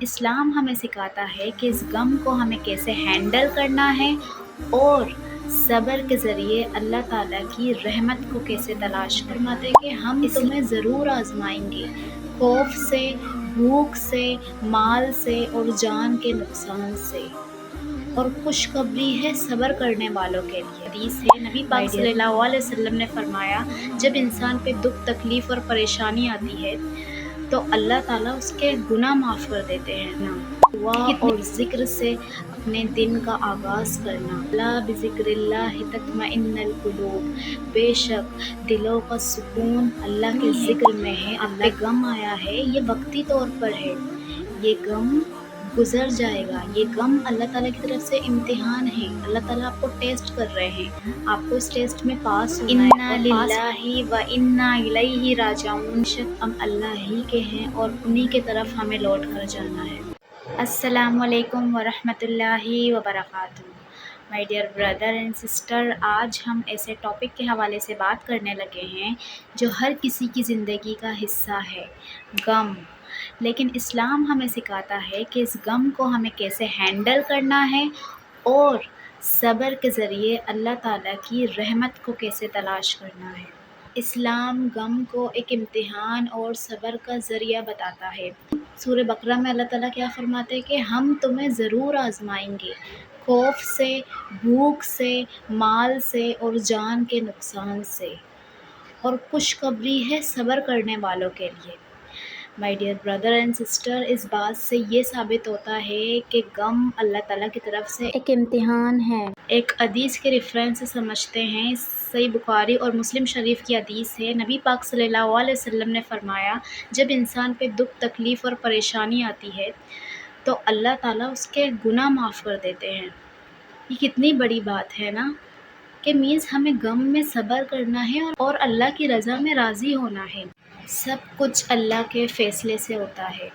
اسلام ہمیں سکھاتا ہے کہ اس غم کو ہمیں کیسے ہینڈل کرنا ہے اور صبر کے ذریعے اللہ تعالیٰ کی رحمت کو کیسے تلاش فرماتے کہ ہم تمہیں ضرور آزمائیں گے، خوف سے، بھوک سے، مال سے اور جان کے نقصان سے، اور خوشخبری ہے صبر کرنے والوں کے لیے۔ حدیث ہے، نبی پاک صلی اللہ علیہ وسلم نے فرمایا، جب انسان پہ دکھ، تکلیف اور پریشانی آتی ہے تو اللہ تعالیٰ اس کے گناہ معاف کر دیتے ہیں۔ دعا اور ذکر سے اپنے دن کا آغاز کرنا۔ الا بذکر اللہ تطمئن القلوب، بے شک دلوں کا سکون اللہ کے ذکر میں ہے۔ اللہ پہ غم آیا ہے، یہ وقتی طور پر ہے، یہ غم گزر جائے گا۔ یہ غم اللہ تعالیٰ کی طرف سے امتحان ہے، اللہ تعالیٰ آپ کو ٹیسٹ کر رہے ہیں، آپ کو اس ٹیسٹ میں پاس ہونا ہے۔ انا للہ و انا الیہ راجعون، شک ہم اللہ ہی کے ہیں اور انہی کے طرف ہمیں لوٹ کر جانا ہے۔ السلام علیکم ورحمۃ اللہ وبرکاتہ۔ مائی ڈیئر بردر اینڈ سسٹر، آج ہم ایسے ٹاپک کے حوالے سے بات کرنے لگے ہیں جو ہر کسی کی زندگی کا حصہ ہے، غم۔ لیکن اسلام ہمیں سکھاتا ہے کہ اس غم کو ہمیں کیسے ہینڈل کرنا ہے اور صبر کے ذریعے اللہ تعالیٰ کی رحمت کو کیسے تلاش کرنا ہے۔ اسلام غم کو ایک امتحان اور صبر کا ذریعہ بتاتا ہے۔ سورہ بقرہ میں اللہ تعالیٰ کیا فرماتے ہیں کہ ہم تمہیں ضرور آزمائیں گے، خوف سے، بھوک سے، مال سے اور جان کے نقصان سے، اور خوشخبری ہے صبر کرنے والوں کے لیے۔ My dear brother and sister, اس بات سے یہ ثابت ہوتا ہے کہ غم اللہ تعالیٰ کی طرف سے ایک امتحان ہے۔ ایک حدیث کے ریفرنس سے سمجھتے ہیں، صحیح بخاری اور مسلم شریف کی حدیث ہے، نبی پاک صلی اللہ علیہ وسلم نے فرمایا، جب انسان پہ دکھ، تکلیف اور پریشانی آتی ہے تو اللہ تعالیٰ اس کے گناہ معاف کر دیتے ہیں۔ یہ کتنی بڑی بات ہے نا، کہ مینس ہمیں غم میں صبر کرنا ہے اور اللہ کی رضا میں راضی ہونا ہے۔ سب کچھ اللہ کے فیصلے سے ہوتا ہے۔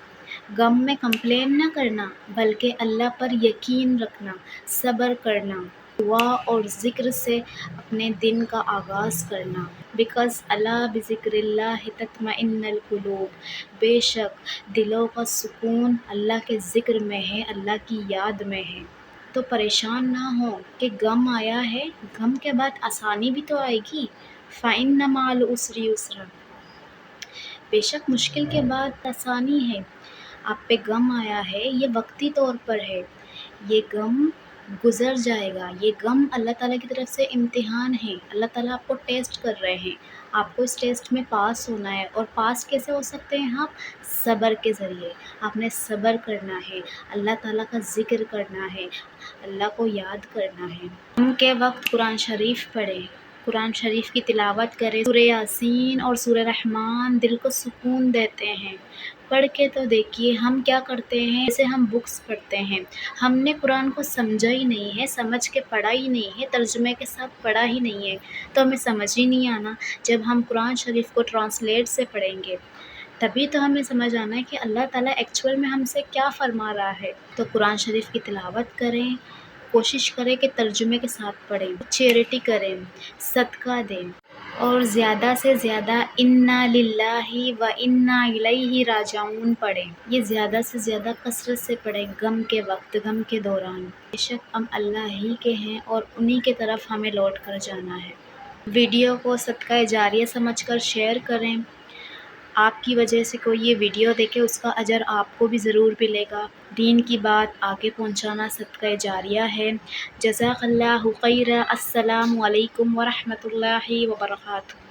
غم میں کمپلین نہ کرنا بلکہ اللہ پر یقین رکھنا، صبر کرنا، دعا اور ذکر سے اپنے دن کا آغاز کرنا۔ بیکاز الا بذکر اللہ تطمئن القلوب، بے شک دلوں کا سکون اللہ کے ذکر میں ہے، اللہ کی یاد میں ہے۔ تو پریشان نہ ہو کہ غم آیا ہے، غم کے بعد آسانی بھی تو آئے گی۔ فَإِنَّ مَعَ الْعُسْرِ يُسْرًا، بے شک مشکل کے بعد آسانی ہے۔ آپ پہ غم آیا ہے، یہ وقتی طور پر ہے، یہ غم گزر جائے گا۔ یہ غم اللہ تعالیٰ کی طرف سے امتحان ہے، اللہ تعالیٰ آپ کو ٹیسٹ کر رہے ہیں، آپ کو اس ٹیسٹ میں پاس ہونا ہے۔ اور پاس کیسے ہو سکتے ہیں آپ؟ صبر کے ذریعے۔ آپ نے صبر کرنا ہے، اللہ تعالیٰ کا ذکر کرنا ہے، اللہ کو یاد کرنا ہے۔ غم کے وقت قرآن شریف پڑھیں، قرآن شریف کی تلاوت کریں۔ سورہ یاسین اور سورہ رحمان دل کو سکون دیتے ہیں۔ پڑھ کے تو دیکھیے، ہم کیا کرتے ہیں، جیسے ہم بکس پڑھتے ہیں، ہم نے قرآن کو سمجھا ہی نہیں ہے، سمجھ کے پڑھا ہی نہیں ہے، ترجمے کے ساتھ پڑھا ہی نہیں ہے، تو ہمیں سمجھ ہی نہیں آنا۔ جب ہم قرآن شریف کو ٹرانسلیٹ سے پڑھیں گے تبھی تو ہمیں سمجھ آنا ہے کہ اللہ تعالیٰ ایکچوئل میں ہم سے کیا فرما رہا ہے۔ تو قرآن شریف کی تلاوت کریں، کوشش کریں کہ ترجمے کے ساتھ پڑھیں، چیریٹی کریں، صدقہ دیں، اور زیادہ سے زیادہ انا للہ و انا الیہ راجعون پڑھیں۔ یہ زیادہ سے زیادہ کثرت سے پڑھیں غم کے وقت، غم کے دوران۔ بے شک ہم اللہ ہی کے ہیں اور انہی کے طرف ہمیں لوٹ کر جانا ہے۔ ویڈیو کو صدقہ جاریہ سمجھ کر شیئر کریں۔ آپ کی وجہ سے کوئی یہ ویڈیو دیکھے، اس کا اجر آپ کو بھی ضرور ملے گا۔ دین کی بات آگے پہنچانا صدقہ جاریہ ہے۔ جزاک اللہ خیر۔ السلام علیکم ورحمۃ اللہ وبرکاتہ۔